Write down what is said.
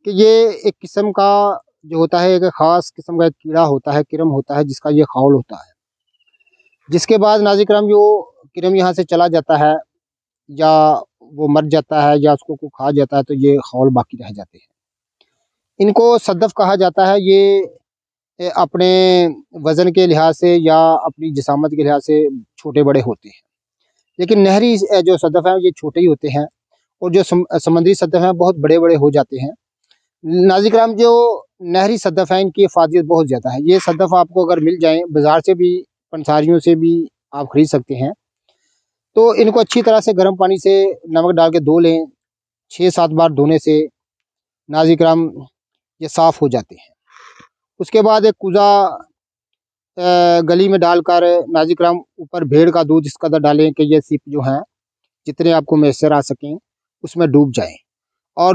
कि ये एक किस्म का जो होता है, एक ख़ास किस्म का एक कीड़ा होता है, किरम होता है, जिसका ये खौल होता है। जिसके बाद नाज़िर करम जो किरम यहाँ से चला जाता है या वो मर जाता है या उसको कोई खा जाता है, तो ये खौल बाकी रह जाते हैं। इनको सद्दफ़ कहा जाता है। ये अपने वज़न के लिहाज से या अपनी जिसामत के लिहाज से छोटे-बड़े होते हैं। लेकिन नहरी जो सद्दफ़ हैं ये छोटे ही होते हैं, और जो समुद्री सद्दफ़ हैं बहुत बड़े-बड़े हो जाते हैं। नाज़िर कराम जो नहरी सद्दफ़ हैं इनकी अफ़ादियत बहुत ज़्यादा है। ये सद्दफ़ आपको अगर मिल जाएँ बाज़ार से भी, पंसारियों से भी आप ख़रीद सकते हैं। तो इनको अच्छी तरह से गर्म पानी से नमक डाल के धो लें। 6-7 बार धोने से नाज़िर कराम ये साफ़ हो जाते हैं। उसके बाद एक कूज़ा गली में डालकर नाज़िर कराम ऊपर भेड़ का दूध इस कदर डालें कि ये सिप जो हैं जितने आपको मैसर आ सकें उसमें डूब जाएँ।